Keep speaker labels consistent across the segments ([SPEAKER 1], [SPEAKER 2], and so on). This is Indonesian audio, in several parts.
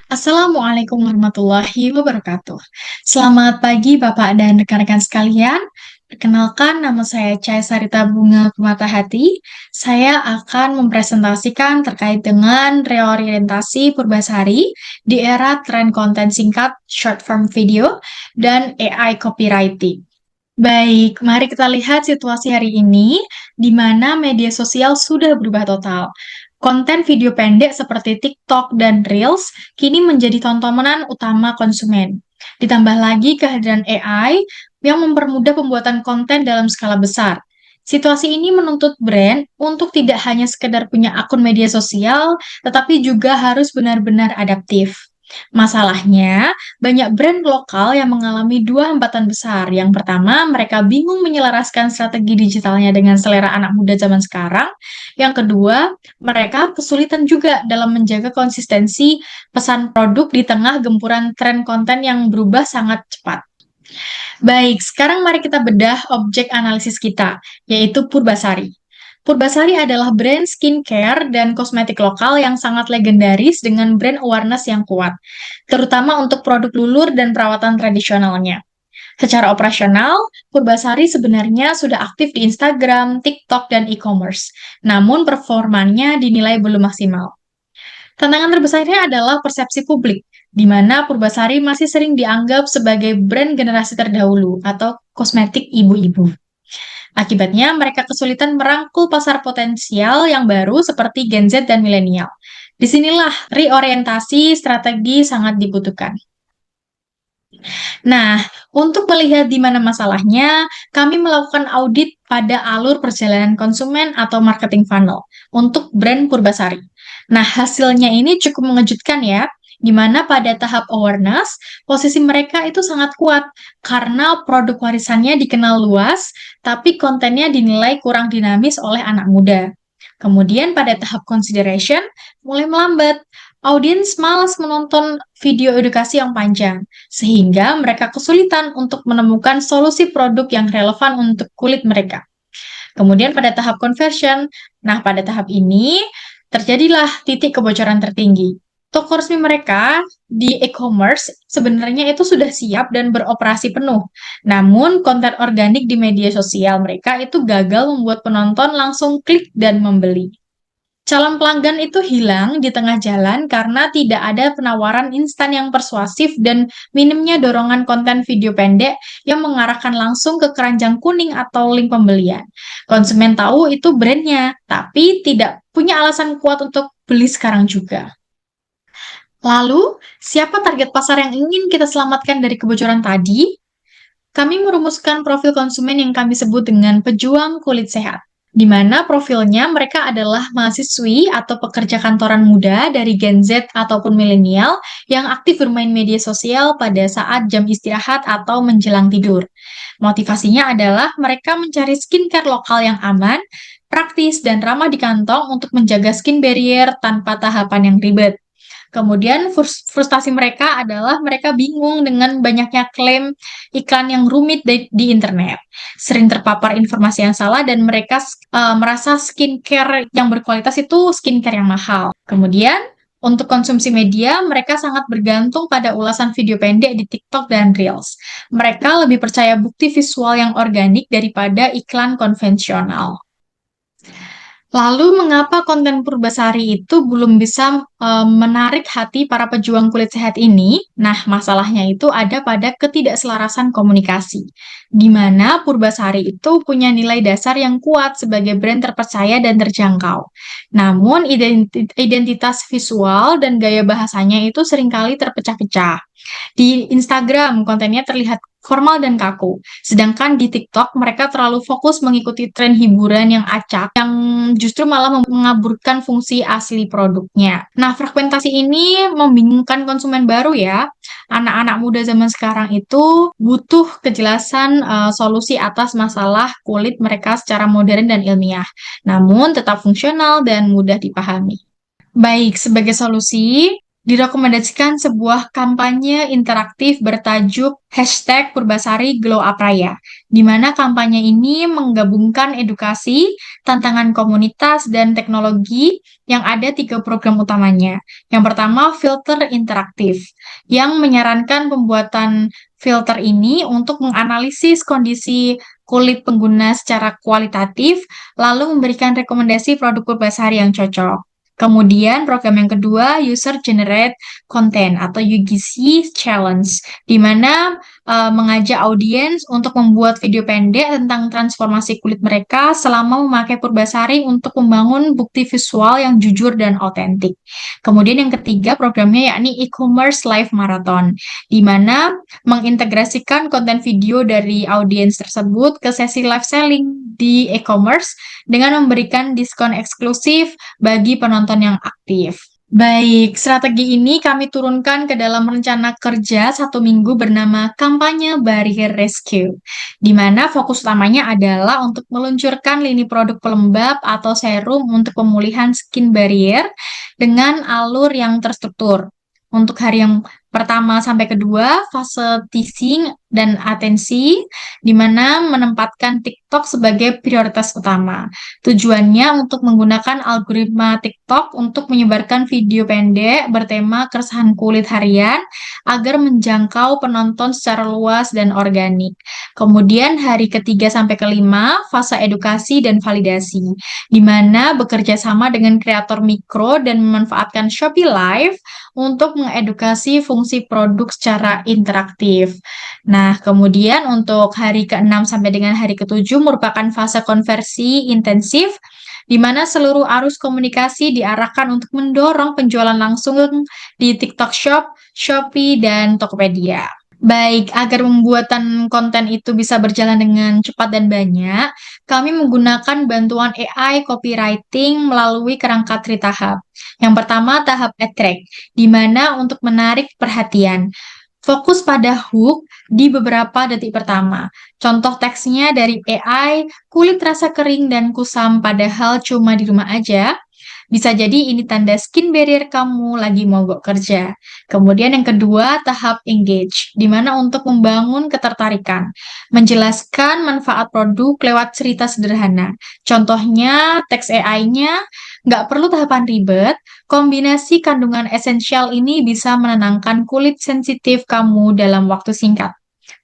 [SPEAKER 1] Assalamualaikum warahmatullahi wabarakatuh. Selamat pagi Bapak dan rekan-rekan sekalian. Perkenalkan, nama saya Chai Sarita Bunga Pematahati. Saya akan mempresentasikan terkait dengan reorientasi Purbasari di era tren konten singkat, short form video, dan AI copywriting. Baik, mari kita lihat situasi hari ini, di mana media sosial sudah berubah total. Konten video pendek seperti TikTok dan Reels kini menjadi tontonan utama konsumen. Ditambah lagi kehadiran AI yang mempermudah pembuatan konten dalam skala besar. Situasi ini menuntut brand untuk tidak hanya sekedar punya akun media sosial, tetapi juga harus benar-benar adaptif. Masalahnya, banyak brand lokal yang mengalami dua hambatan besar. Yang pertama, mereka bingung menyelaraskan strategi digitalnya dengan selera anak muda zaman sekarang. Yang kedua, mereka kesulitan juga dalam menjaga konsistensi pesan produk di tengah gempuran tren konten yang berubah sangat cepat. Baik, sekarang mari kita bedah objek analisis kita, yaitu Purbasari. Purbasari adalah brand skincare dan kosmetik lokal yang sangat legendaris dengan brand awareness yang kuat, terutama untuk produk lulur dan perawatan tradisionalnya. Secara operasional, Purbasari sebenarnya sudah aktif di Instagram, TikTok, dan e-commerce, namun performanya dinilai belum maksimal. Tantangan terbesarnya adalah persepsi publik, di mana Purbasari masih sering dianggap sebagai brand generasi terdahulu atau kosmetik ibu-ibu. Akibatnya, mereka kesulitan merangkul pasar potensial yang baru seperti Gen Z dan milenial. Disinilah reorientasi strategi sangat dibutuhkan. Nah, untuk melihat di mana masalahnya, kami melakukan audit pada alur perjalanan konsumen atau marketing funnel untuk brand Purbasari. Nah, hasilnya ini cukup mengejutkan ya, di mana pada tahap awareness, posisi mereka itu sangat kuat karena produk warisannya dikenal luas, tapi kontennya dinilai kurang dinamis oleh anak muda. Kemudian pada tahap consideration, mulai melambat. Audiens malas menonton video edukasi yang panjang, sehingga mereka kesulitan untuk menemukan solusi produk yang relevan untuk kulit mereka. Kemudian pada tahap conversion, nah pada tahap ini terjadilah titik kebocoran tertinggi. Toko resmi mereka di e-commerce sebenarnya itu sudah siap dan beroperasi penuh. Namun konten organik di media sosial mereka itu gagal membuat penonton langsung klik dan membeli. Calon pelanggan itu hilang di tengah jalan karena tidak ada penawaran instan yang persuasif dan minimnya dorongan konten video pendek yang mengarahkan langsung ke keranjang kuning atau link pembelian. Konsumen tahu itu brandnya, tapi tidak punya alasan kuat untuk beli sekarang juga. Lalu, siapa target pasar yang ingin kita selamatkan dari kebocoran tadi? Kami merumuskan profil konsumen yang kami sebut dengan pejuang kulit sehat, di mana profilnya mereka adalah mahasiswi atau pekerja kantoran muda dari Gen Z ataupun milenial yang aktif bermain media sosial pada saat jam istirahat atau menjelang tidur. Motivasinya adalah mereka mencari skincare lokal yang aman, praktis, dan ramah di kantong untuk menjaga skin barrier tanpa tahapan yang ribet. Kemudian frustasi mereka adalah mereka bingung dengan banyaknya klaim iklan yang rumit di internet. Sering terpapar informasi yang salah dan mereka merasa skincare yang berkualitas itu skincare yang mahal. Kemudian untuk konsumsi media, mereka sangat bergantung pada ulasan video pendek di TikTok dan Reels. Mereka lebih percaya bukti visual yang organik daripada iklan konvensional. Lalu, mengapa konten Purbasari itu belum bisa menarik hati para pejuang kulit sehat ini? Nah, masalahnya itu ada pada ketidakselarasan komunikasi, di mana Purbasari itu punya nilai dasar yang kuat sebagai brand terpercaya dan terjangkau. Namun, identitas visual dan gaya bahasanya itu seringkali terpecah-pecah. Di Instagram, kontennya terlihat formal dan kaku. Sedangkan di TikTok, mereka terlalu fokus mengikuti tren hiburan yang acak, yang justru malah mengaburkan fungsi asli produknya. Nah, fragmentasi ini membingungkan konsumen baru ya. Anak-anak muda zaman sekarang itu butuh kejelasan solusi atas masalah kulit mereka secara modern dan ilmiah, namun tetap fungsional dan mudah dipahami. Baik, sebagai solusi, direkomendasikan sebuah kampanye interaktif bertajuk #Purbasari Glow Up Raya, di mana kampanye ini menggabungkan edukasi, tantangan komunitas, dan teknologi yang ada 3 program utamanya. Yang pertama, filter interaktif, yang menyarankan pembuatan filter ini untuk menganalisis kondisi kulit pengguna secara kualitatif, lalu memberikan rekomendasi produk Purbasari yang cocok. Kemudian program yang kedua, User Generate Content atau UGC Challenge, di mana mengajak audiens untuk membuat video pendek tentang transformasi kulit mereka selama memakai Purbasari untuk membangun bukti visual yang jujur dan otentik. Kemudian yang ketiga programnya yakni E-commerce Live Marathon, di mana mengintegrasikan konten video dari audiens tersebut ke sesi live selling di e-commerce dengan memberikan diskon eksklusif bagi penonton yang aktif. Baik, strategi ini kami turunkan ke dalam rencana kerja 1 minggu bernama Kampanye Barrier Rescue, di mana fokus utamanya adalah untuk meluncurkan lini produk pelembab atau serum untuk pemulihan skin barrier dengan alur yang terstruktur. Untuk hari yang pertama sampai kedua, fase teasing dan atensi, di mana menempatkan TikTok sebagai prioritas utama. Tujuannya untuk menggunakan algoritma TikTok untuk menyebarkan video pendek bertema keresahan kulit harian agar menjangkau penonton secara luas dan organik. Kemudian hari ketiga sampai kelima, fase edukasi dan validasi, di mana bekerja sama dengan kreator mikro dan memanfaatkan Shopee Live untuk mengedukasi fungsi produk secara interaktif. Nah, kemudian untuk hari ke-6 sampai dengan hari ke-7 merupakan fase konversi intensif, di mana seluruh arus komunikasi diarahkan untuk mendorong penjualan langsung di TikTok Shop, Shopee, dan Tokopedia. Baik, agar pembuatan konten itu bisa berjalan dengan cepat dan banyak, kami menggunakan bantuan AI copywriting melalui kerangka tritahap. Yang pertama, tahap attract, di mana untuk menarik perhatian. Fokus pada hook di beberapa detik pertama. Contoh teksnya dari AI, kulit terasa kering dan kusam padahal cuma di rumah aja. Bisa jadi ini tanda skin barrier kamu lagi mogok kerja. Kemudian yang kedua, tahap engage, di mana untuk membangun ketertarikan. Menjelaskan manfaat produk lewat cerita sederhana. Contohnya, teks AI-nya nggak perlu tahapan ribet, kombinasi kandungan esensial ini bisa menenangkan kulit sensitif kamu dalam waktu singkat.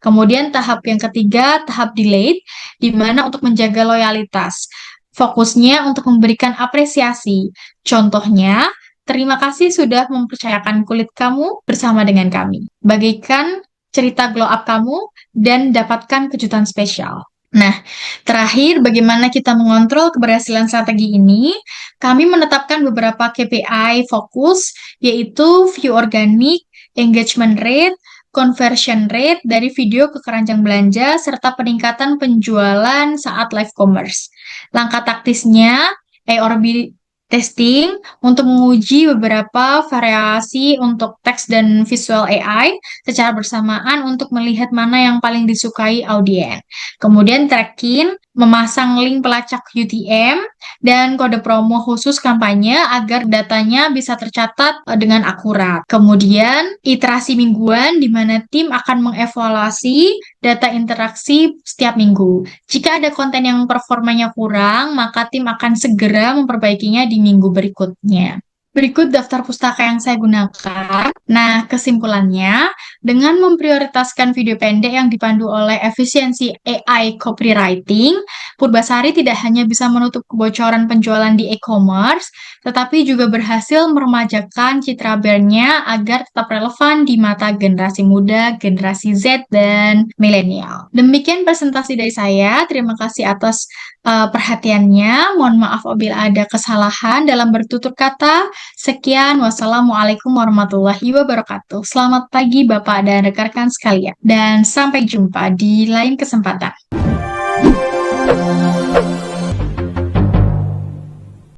[SPEAKER 1] Kemudian tahap yang ketiga, tahap delayed, di mana untuk menjaga loyalitas. Fokusnya untuk memberikan apresiasi. Contohnya, terima kasih sudah mempercayakan kulit kamu bersama dengan kami. Bagikan cerita glow up kamu dan dapatkan kejutan spesial. Nah, terakhir, bagaimana kita mengontrol keberhasilan strategi ini? Kami menetapkan beberapa KPI fokus, yaitu view organik, engagement rate, conversion rate dari video ke keranjang belanja, serta peningkatan penjualan saat live commerce. Langkah taktisnya, A/B testing untuk menguji beberapa variasi untuk teks dan visual AI secara bersamaan untuk melihat mana yang paling disukai audiens. Kemudian tracking, memasang link pelacak UTM, dan kode promo khusus kampanye agar datanya bisa tercatat dengan akurat. Kemudian iterasi mingguan di mana tim akan mengevaluasi data interaksi setiap minggu. Jika ada konten yang performanya kurang, maka tim akan segera memperbaikinya di minggu berikutnya. Berikut daftar pustaka yang saya gunakan. Nah, kesimpulannya, dengan memprioritaskan video pendek yang dipandu oleh efisiensi AI copywriting, Purbasari tidak hanya bisa menutup kebocoran penjualan di e-commerce, tetapi juga berhasil meremajakan citra brandnya agar tetap relevan di mata generasi muda, generasi Z, dan milenial. Demikian presentasi dari saya. Terima kasih atas perhatiannya. Mohon maaf apabila ada kesalahan dalam bertutur kata. Sekian, wassalamualaikum warahmatullahi wabarakatuh. Selamat pagi Bapak dan rekan-rekan sekalian. Dan sampai jumpa di lain kesempatan.